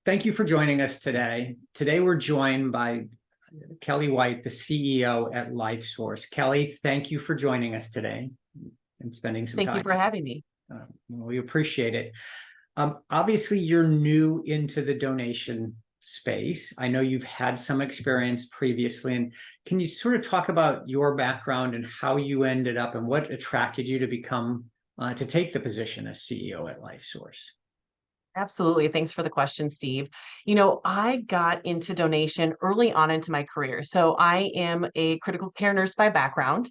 Thank you for joining us today. Today we're joined by Kelly White, the CEO at LifeSource. Kelly, thank you for joining us today and spending some Thank you time. for having me. We appreciate it. Obviously, you're new into the donation space. I know you've had some experience previously, and can you sort of talk about your background and how you ended up and what attracted you to become to take the position as CEO at LifeSource? Absolutely. Thanks for the question, Steve. I got into donation early on into my career. So I am a critical care nurse by background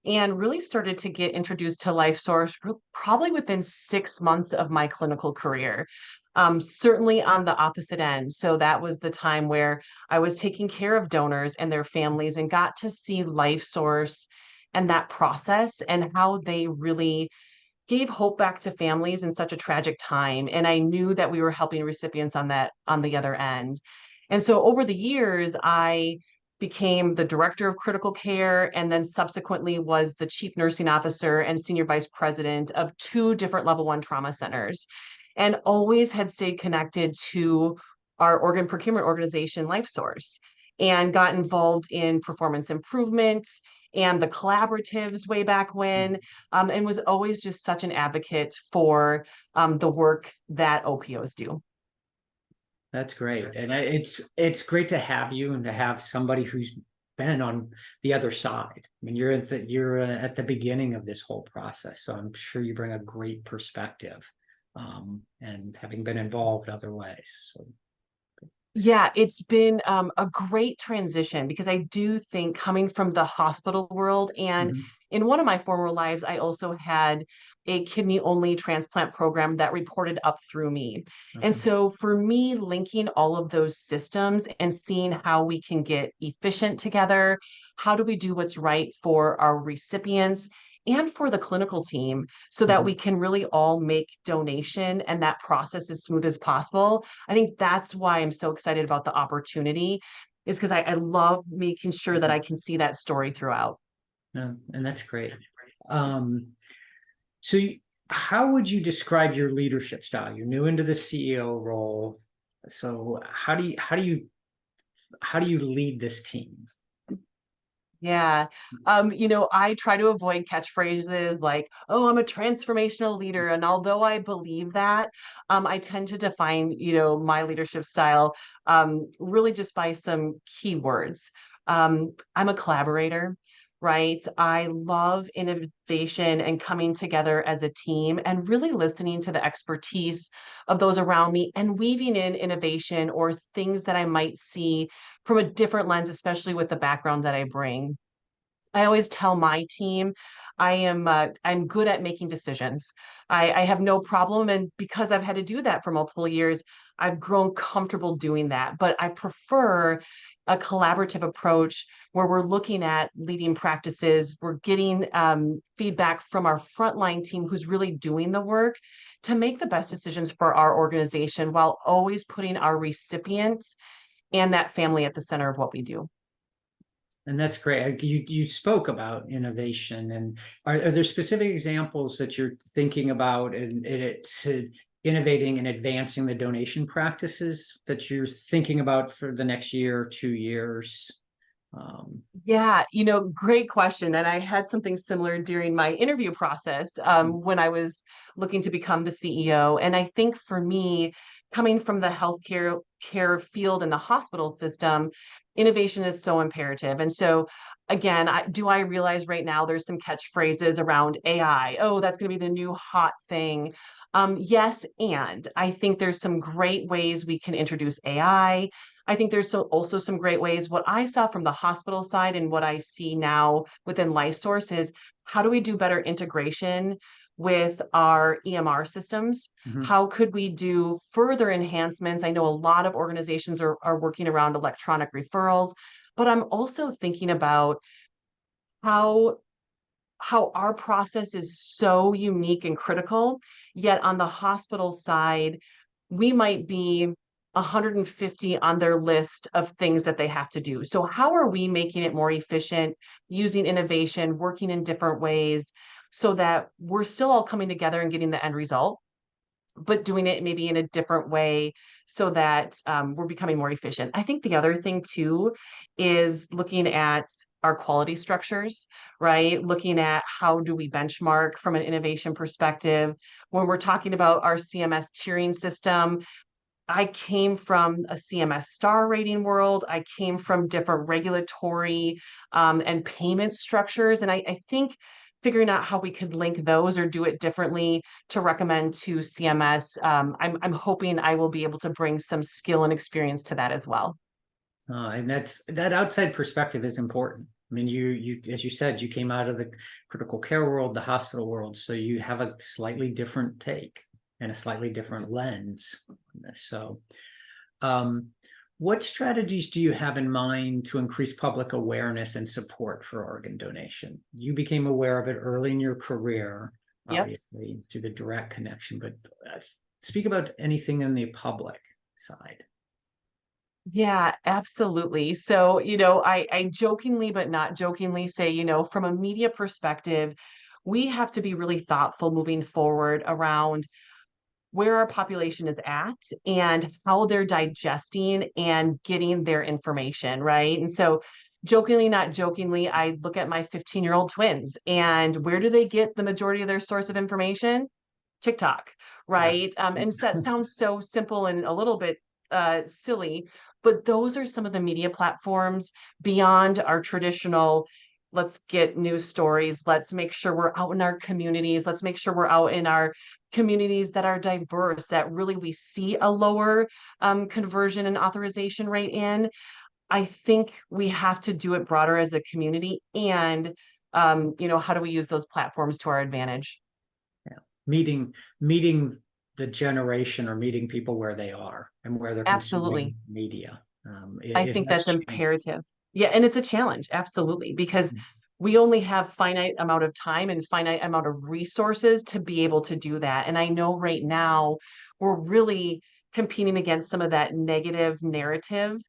and really started to get introduced to LifeSource probably within 6 months of my clinical career. Certainly on the opposite end. So that was the time where I was taking care of donors and their families and got to see LifeSource and that process and how they really gave hope back to families in such a tragic time. And I knew that we were helping recipients on the other end. And so over the years, I became the director of critical care and then subsequently was the chief nursing officer and senior vice president of two different level one trauma centers and always had stayed connected to our organ procurement organization, LifeSource, and got involved in performance improvement and the collaboratives way back when, and was always just such an advocate for the work that OPOs do. That's great, and it's great to have you and to have somebody who's been on the other side. I mean, you're at the beginning of this whole process, so I'm sure you bring a great perspective, and having been involved other ways. So. Yeah, it's been a great transition because I do think coming from the hospital world and Mhm. in one of my former lives, I also had a kidney only transplant program that reported up through me. And Okay. so for me, linking all of those systems and seeing how we can get efficient together, how do we do what's right for our recipients and for the clinical team so that Mhm. we can really all make donation and that process as smooth as possible. I think that's why I'm so excited about the opportunity, is because I love making sure that I can see that story throughout. And that's great. Um, so how would you describe your leadership style? You're new into the CEO role, so how do you lead this team? Yeah. I try to avoid catchphrases like, oh, I'm a transformational leader. And although I believe that, I tend to define, my leadership style really just by some keywords. I'm a collaborator, right? I love innovation and coming together as a team and really listening to the expertise of those around me and weaving in innovation or things that I might see from a different lens, especially with the background that I bring. I always tell my team I'm good at making decisions. I have no problem, and because I've had to do that for multiple years, I've grown comfortable doing that. But I prefer a collaborative approach where we're looking at leading practices, we're getting feedback from our frontline team who's really doing the work to make the best decisions for our organization while always putting our recipients and that family at the center of what we do. And that's great. You spoke about innovation, and are there specific examples that you're thinking about in it to innovating and advancing the donation practices that you're thinking about for the next year or 2 years? Yeah, great question. And I had something similar during my interview process when I was looking to become the CEO. And I think for me, coming from the healthcare care field and the hospital system, innovation is so imperative. And so, again, I realize right now there's some catchphrases around AI. Oh, that's going to be the new hot thing. Yes, and I think there's some great ways we can introduce I think there's also some great ways. What I saw from the hospital side and what I see now within LifeSource is how do we do better integration with our EMR systems? Mhm. How could we do further enhancements? I know a lot of organizations are working around electronic referrals, but I'm also thinking about how our process is so unique and critical, yet on the hospital side, we might be 150 on their list of things that they have to do. So how are we making it more efficient, using innovation, working in different ways so that we're still all coming together and getting the end result? but doing it maybe in a different way so that we're becoming more efficient. I think the other thing too is looking at our quality structures, right? Looking at how do we benchmark from an innovation perspective. When we're talking about our CMS tiering system, I came from a CMS star rating world. I came from different regulatory and payment structures. And I think figuring out how we could link those or do it differently to recommend to CMS, I'm hoping I will be able to bring some skill and experience to that as well. And that outside perspective is important. I mean, you, as you said, you came out of the critical care world, the hospital world, so you have a slightly different take and a slightly different lens on this. So, what strategies do you have in mind to increase public awareness and support for organ donation? You became aware of it early in your career, obviously, through the direct connection, but speak about anything in the public side. Yeah, absolutely. So, I jokingly, but not jokingly say, from a media perspective, we have to be really thoughtful moving forward around where our population is at and how they're digesting and getting their information, right? And so, jokingly, not jokingly, I look at my 15-year-old twins and where do they get the majority of their source of information? TikTok, right? And so that sounds so simple and a little bit silly, but those are some of the media platforms beyond our traditional. Let's get news stories. Let's make sure we're out in our communities. Let's make sure we're out in our communities that are diverse, that really we see a lower conversion and authorization rate in. I think we have to do it broader as a community. And, how do we use those platforms to our advantage? Yeah. Meeting the generation, or meeting people where they are and where they're consuming Absolutely. media. I It think has that's changed. imperative. Yeah, and it's a challenge, absolutely, because we only have finite amount of time and finite amount of resources to be able to do that. And I know right now we're really competing against some of that negative narrative.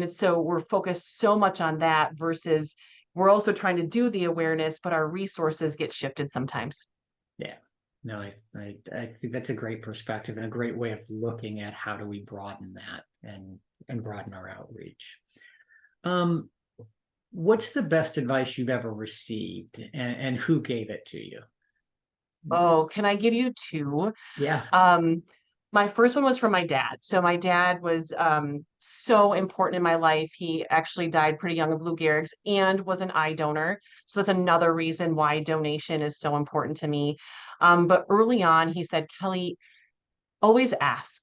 So we're focused so much on that versus we're also trying to do the awareness, but our resources get shifted sometimes. Yeah. No, I think that's a great perspective and a great way of looking at how do we broaden that and broaden our outreach. What's the best advice you've ever received, and who gave it to you? Oh, can I give you two? Yeah. Um, my first one was from my dad. So my dad was so important in my life. He actually died pretty young of Lou Gehrig's and was an eye donor. So that's another reason why donation is so important to me. But early on, he said, Kelly, always ask.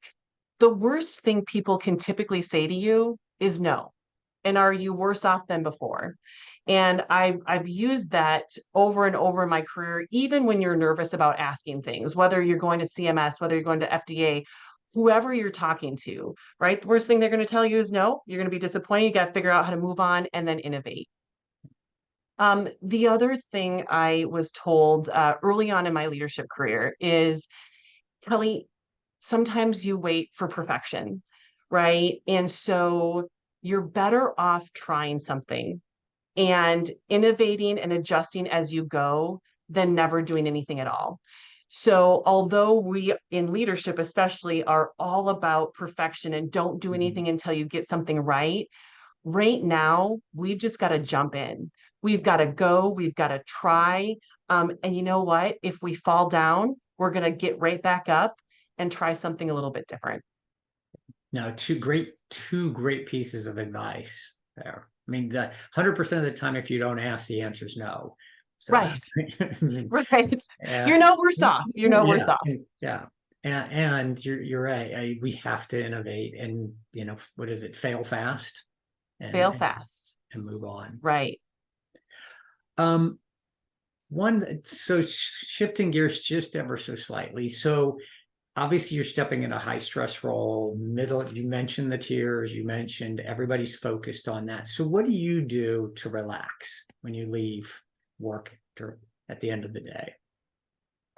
The worst thing people can typically say to you is no. And are you worse off than before? And I've used that over and over in my career, even when you're nervous about asking things, whether you're going to CMS, whether you're going to FDA, whoever you're talking to, right? The worst thing they're going to tell you is no, you're going to be disappointed. You got to figure out how to move on and then innovate. The other thing I was told early on in my leadership career is, Kelly, sometimes you wait for perfection, right? And so you're better off trying something and innovating and adjusting as you go than never doing anything at all. So, although we in leadership, especially, are all about perfection and don't do anything until you get something right now, we've just got to jump in. We've got to go, we've got to try. And you know what? If we fall down, we're going to get right back up and try something a little bit different. Now, two great pieces of advice there. I mean, the 100% of the time, if you don't ask, the answer is no. So, Right. Right. uh, You're no worse off. You're no worse yeah, off. yeah, and you're right. We have to innovate, and what is it? Fail fast, Fail and fast. and move on. Right. Um, so shifting gears just ever so slightly. So obviously you're stepping in a high stress role, you mentioned the tears, you mentioned everybody's focused on that. So what do you do to relax when you leave work at the end of the day?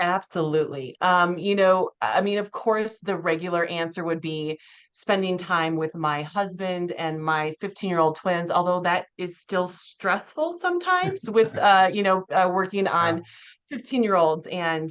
Absolutely. I mean, of course, the regular answer would be spending time with my husband and my 15-year-old twins, although that is still stressful sometimes with, working Yeah. on 15-year-olds and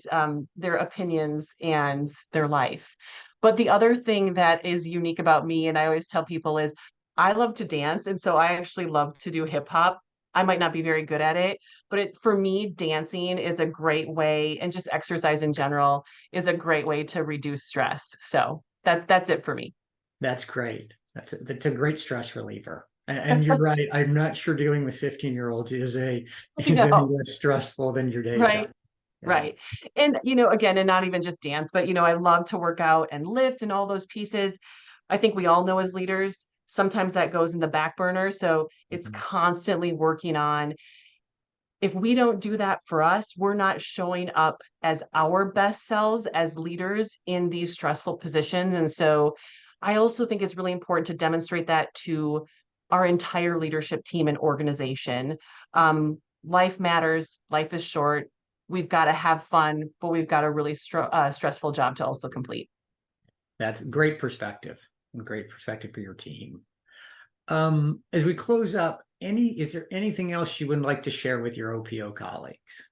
their opinions and their life. But the other thing that is unique about me, and I always tell people, is I love to dance. And so I actually love to do hip hop. I might not be very good at it, but for me, dancing is a great way, and just exercise in general is a great way to reduce stress. So that's it for me. That's great. That's a great stress reliever. And you're right. I'm not sure dealing with 15-year-olds I is any know, less stressful than your day job. right? Yeah. Right. And, again, and not even just dance, but, I love to work out and lift and all those pieces. I think we all know as leaders, sometimes that goes in the back burner. So it's Mhm. constantly working on. If we don't do that for us, we're not showing up as our best selves as leaders in these stressful positions. And so I also think it's really important to demonstrate that to our entire leadership team and organization. Life matters, life is short. We've got to have fun, but we've got a really stressful job to also complete. That's great perspective and great perspective for your team. As we close up, is there anything else you would like to share with your OPO colleagues?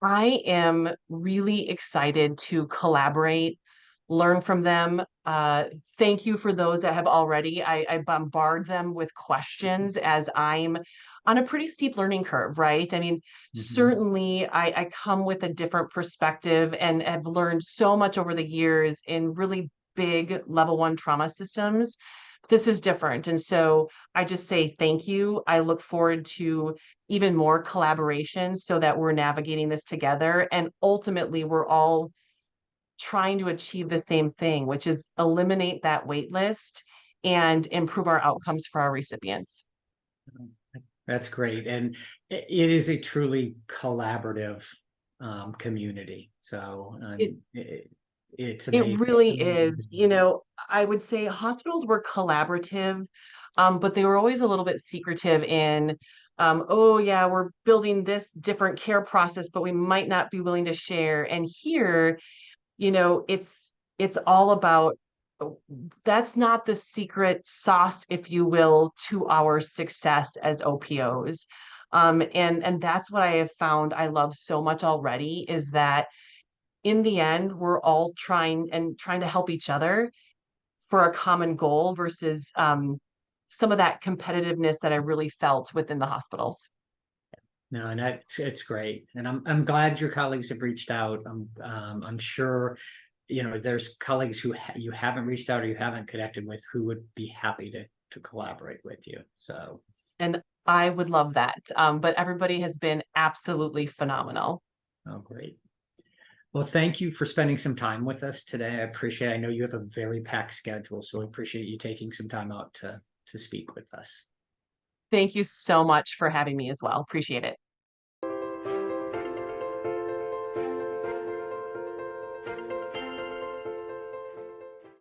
I am really excited to collaborate, learn from them. Thank you for those that have already. I bombard them with questions as I'm on a pretty steep learning curve, right? I mean, Mhm. certainly I come with a different perspective and have learned so much over the years in really big level one trauma systems. This is different. And so I just say thank you. I look forward to even more collaboration so that we're navigating this together. And ultimately, we're all trying to achieve the same thing, which is eliminate that wait list and improve our outcomes for our recipients. That's great. And it is a truly collaborative community. So It it's it amazing. It's really amazing. is. I would say hospitals were collaborative, but they were always a little bit secretive in, oh yeah, we're building this different care process, but we might not be willing to share. And here, it's all about, that's not the secret sauce, if you will, to our success as OPOs. And that's what I have found I love so much already, is that in the end, we're all trying to help each other for a common goal versus some of that competitiveness that I really felt within the hospitals. No, and it's great. And I'm glad your colleagues have reached out. I'm sure, there's colleagues who you haven't reached out or you haven't connected with who would be happy to collaborate with you. So, And I would love that. But everybody has been absolutely phenomenal. oh, great. Well, thank you for spending some time with us today. I appreciate. I know you have a very packed schedule, so I appreciate you taking some time out to speak with us. Thank you so much for having me as well. Appreciate it.